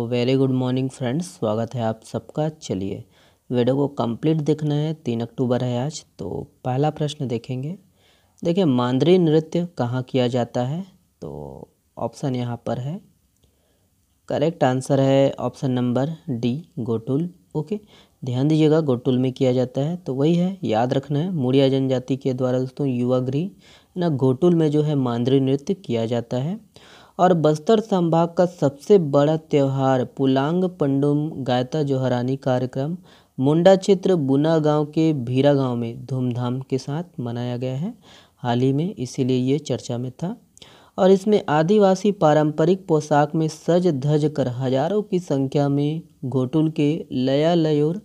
Very good morning friends, स्वागत है आप सबका। चलिए वीडियो को कंप्लीट देखना है। 3 अक्टूबर है आज। तो पहला प्रश्न देखेंगे। देखिए, मांद्री नृत्य कहाँ किया जाता है? तो ऑप्शन यहाँ पर है। करेक्ट आंसर है option number D, Ghotul. Okay, ध्यान दीजिएगा, गोटुल में किया जाता है। तो वही है, याद रखना है, मुड़िया जनजाति के द्वारा दोस्तों युवा गृह ना गोटुल में जो है मांद्री नृत्य किया जाता है। और बस्तर संभाग का सबसे बड़ा त्यौहार पुलांग पंडुम गायता जोहरानी कार्यक्रम मुंडा क्षेत्र बुना गांव के भीरा गांव में धूमधाम के साथ मनाया गया है हाल ही में, इसीलिए ये चर्चा में था। और इसमें आदिवासी पारंपरिक पोशाक में सज धज कर हजारों की संख्या में घोटुल के लया लयोर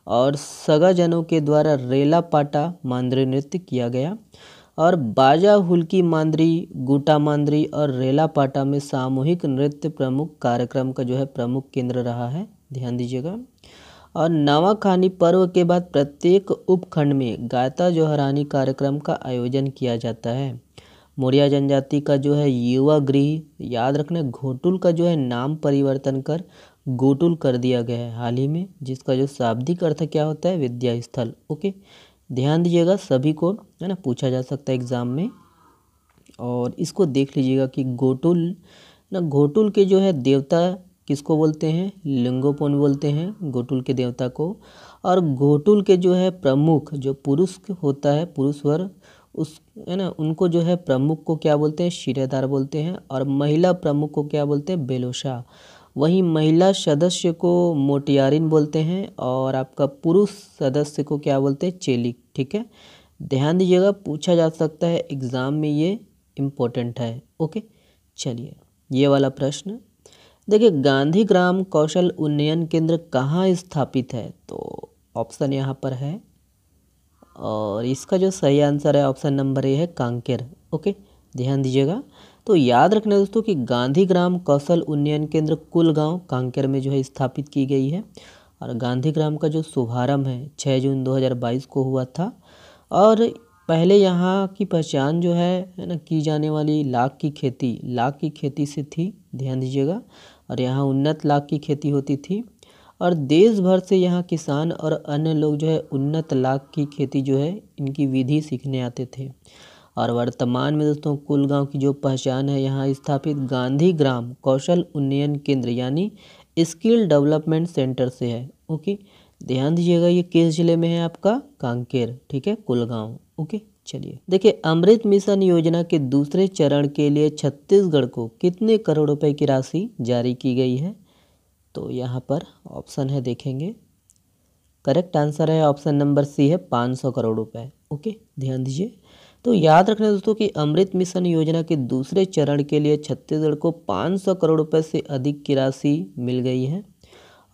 और सगाजनों के द्वारा रेला पाटा मांद्री नृत्य किया गया। और बाजा हुल्की मांद्री, गुटा मांद्री और रेला पाटा में सामूहिक नृत्य प्रमुख कार्यक्रम का जो है प्रमुख केंद्र रहा है, ध्यान दीजिएगा। और नवाखानी पर्व के बाद प्रत्येक उपखंड में गायता जोहरानी कार्यक्रम का आयोजन किया जाता है। मोरिया जनजाति का जो है युवा गृह, याद रखना, घोटुल का जो है नाम परिवर्तन कर गोटुल कर दिया गया है हाल ही में, जिसका जो शाब्दिक अर्थ क्या होता है, विद्या स्थल। ओके, ध्यान दीजिएगा, सभी को है ना पूछा जा सकता है एग्जाम में। और इसको देख लीजिएगा कि गोटुल ना, घोटुल के जो है देवता किसको बोलते हैं? लिंगोपन बोलते हैं घोटुल के देवता को। और घोटुल के जो है प्रमुख जो पुरुष होता है, पुरुष वर्ग, उस है ना, उनको जो है प्रमुख को क्या बोलते हैं? शिरेदार बोलते हैं। और महिला प्रमुख को क्या बोलते हैं? बेलोशा। वहीं महिला सदस्य को मोटियारिन बोलते हैं और आपका पुरुष सदस्य को क्या बोलते हैं? चेलिक। ठीक है, ध्यान दीजिएगा, पूछा जा सकता है एग्जाम में, ये इम्पोर्टेंट है। ओके, चलिए ये वाला प्रश्न देखिए, गांधी ग्राम कौशल उन्नयन केंद्र कहाँ स्थापित है? तो ऑप्शन यहाँ पर है और इसका जो सही आंसर है ऑप्शन नंबर ए है, कांकेर। ओके, ध्यान दीजिएगा। तो याद रखना दोस्तों कि गांधी ग्राम कौशल उन्नयन केंद्र कुलगांव कांकेर में जो है स्थापित की गई है। और गांधी ग्राम का जो शुभारंभ है 6 जून 2022 को हुआ था। और पहले यहाँ की पहचान जो है ना की जाने वाली लाख की खेती से थी, ध्यान दीजिएगा। और यहाँ उन्नत लाख की खेती होती थी और देश भर से यहाँ किसान और अन्य लोग जो है उन्नत लाख की खेती जो है इनकी विधि सीखने आते थे। और वर्तमान में दोस्तों कुलगांव की जो पहचान है, यहाँ स्थापित गांधी ग्राम कौशल उन्नयन केंद्र यानी स्किल डेवलपमेंट सेंटर से है। ओके, ध्यान दीजिएगा, ये किस जिले में है? आपका कांकेर। ठीक है, कुलगांव। ओके, चलिए देखिए, अमृत मिशन योजना के दूसरे चरण के लिए छत्तीसगढ़ को कितने करोड़ रुपए की राशि जारी की गई है? तो यहाँ पर ऑप्शन है, देखेंगे। करेक्ट आंसर है ऑप्शन नंबर सी है, 500 करोड़ रुपए। ओके, ध्यान दीजिए। तो याद रखना दोस्तों कि अमृत मिशन योजना के दूसरे चरण के लिए छत्तीसगढ़ को 500 करोड़ रुपए से अधिक की राशि मिल गई है।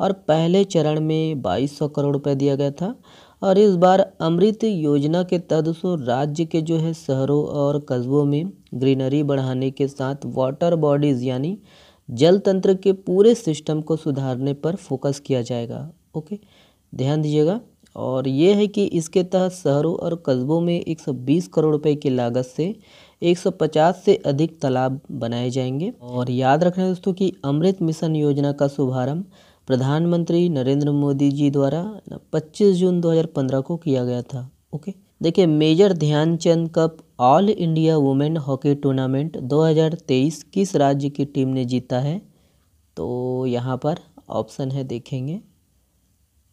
और पहले चरण में 2200 करोड़ रुपए दिया गया था। और इस बार अमृत योजना के तहत दोस्तों राज्य के जो है शहरों और कस्बों में ग्रीनरी बढ़ाने के साथ वाटर बॉडीज यानी जल तंत्र के पूरे सिस्टम को सुधारने पर फोकस किया जाएगा। ओके, ध्यान दीजिएगा। और ये है कि इसके तहत शहरों और कस्बों में 120 करोड़ रुपए की लागत से 150 से अधिक तालाब बनाए जाएंगे। और याद रखना दोस्तों कि अमृत मिशन योजना का शुभारंभ प्रधानमंत्री नरेंद्र मोदी जी द्वारा 25 जून 2015 को किया गया था। ओके, देखिए, major Dhyanchand cup all India women hockey tournament 2023 किस राज्य की टीम ने जीता है? तो यहाँ पर ऑप्शन है, देखेंगे।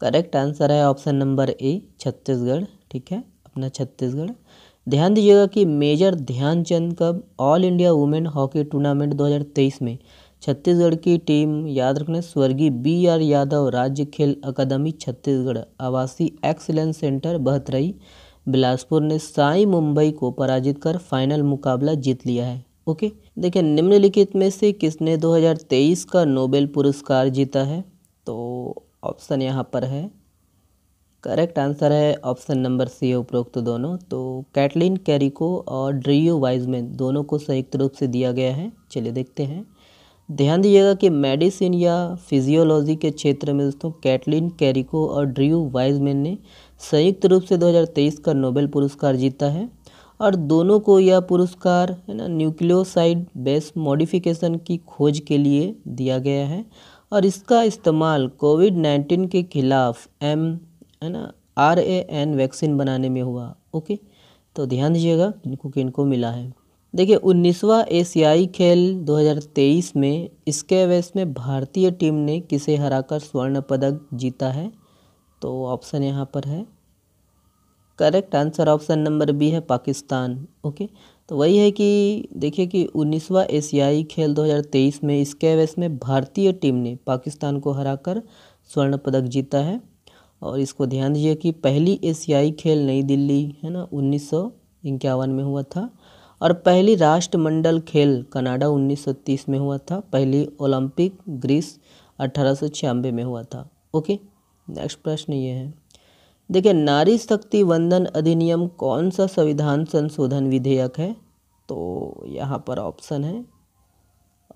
करेक्ट आंसर है ऑप्शन नंबर ए, छत्तीसगढ़। ठीक है, अपना छत्तीसगढ़। ध्यान दीजिएगा कि major Dhyanchand cup all India women hockey tournament 2023 में छत्तीसगढ़ की टीम, याद रखना, स्वर्गीय BR यादव राज्य खेल अकादमी छत्तीसगढ़ आवासीय एक्सीलेंस सेंटर बहतरई बिलासपुर ने साई मुंबई को पराजित कर फाइनल मुकाबला जीत लिया है। ओके, देखिए, निम्नलिखित में से किसने 2023 का नोबेल पुरस्कार जीता है? तो ऑप्शन यहाँ पर है। करेक्ट आंसर है ऑप्शन नंबर सी है, उपरोक्त दोनों। तो कैटलिन कैरिको और ड्रियो वाइजमैन दोनों को संयुक्त रूप से दिया गया है। चलिए देखते हैं। ध्यान दीजिएगा कि मेडिसिन या फिजियोलॉजी के क्षेत्र में दोस्तों कैटलिन कैरिको और ड्रियो वाइजमैन ने संयुक्त रूप से 2023 का नोबेल पुरस्कार जीता है। और दोनों को यह पुरस्कार है ना न्यूक्लियोसाइड बेस मॉडिफिकेशन की खोज के लिए दिया गया है। और इसका इस्तेमाल कोविड-19 के खिलाफ है ना RAN वैक्सीन बनाने में हुआ। ओके, तो ध्यान दीजिएगा किनको किनको मिला है। देखिए 19वां एशियाई खेल 2023 में स्क्वैश में भारतीय टीम ने किसे हराकर स्वर्ण पदक जीता है? तो ऑप्शन यहाँ पर है, correct answer option number B है, पाकिस्तान। ओके, तो वही है कि देखिए कि 19वां एशियाई खेल 2023 में स्क्वैश में भारतीय टीम ने पाकिस्तान को हराकर स्वर्ण पदक जीता है। और इसको ध्यान दीजिए कि पहली एशियाई खेल नई दिल्ली है ना 1951 में हुआ था, और पहली राष्ट्रमंडल खेल कनाडा 1930 में हुआ था। पहली ओलंपिक ग्रीस 1896 में हुआ था। ओके, नेक्स्ट प्रश्न ये है, देखिए नारी शक्ति वंदन अधिनियम कौन सा संविधान संशोधन विधेयक है? तो यहाँ पर ऑप्शन है,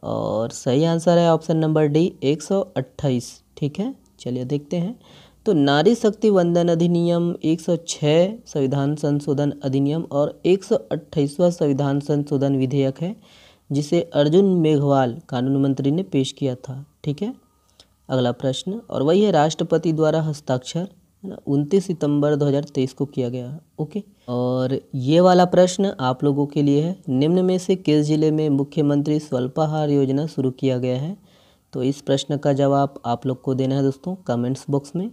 और सही आंसर है ऑप्शन नंबर डी 128। ठीक है, चलिए देखते हैं। तो नारी शक्ति वंदन अधिनियम 106 संविधान संशोधन अधिनियम और 128वां संविधान संशोधन विधेयक है, जिसे अर्जुन मेघवाल कानून मंत्री ने पेश किया था। ठीक है, अगला प्रश्न, और वही है राष्ट्रपति द्वारा हस्ताक्षर है ना 29 सितंबर 2023 को किया गया। ओके, और ये वाला प्रश्न आप लोगों के लिए है, निम्न में से किस जिले में मुख्यमंत्री स्वल्पाहार योजना शुरू किया गया है? तो इस प्रश्न का जवाब आप लोग को देना है दोस्तों कमेंट्स बॉक्स में।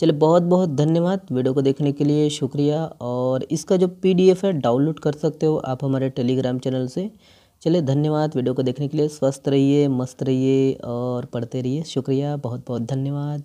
चलिए बहुत बहुत धन्यवाद वीडियो को देखने के लिए, शुक्रिया। और इसका जो PDF है डाउनलोड कर सकते हो आप हमारे टेलीग्राम चैनल से। चलिए धन्यवाद वीडियो को देखने के लिए, स्वस्थ रहिए, मस्त रहिए और पढ़ते रहिए। शुक्रिया, बहुत बहुत धन्यवाद।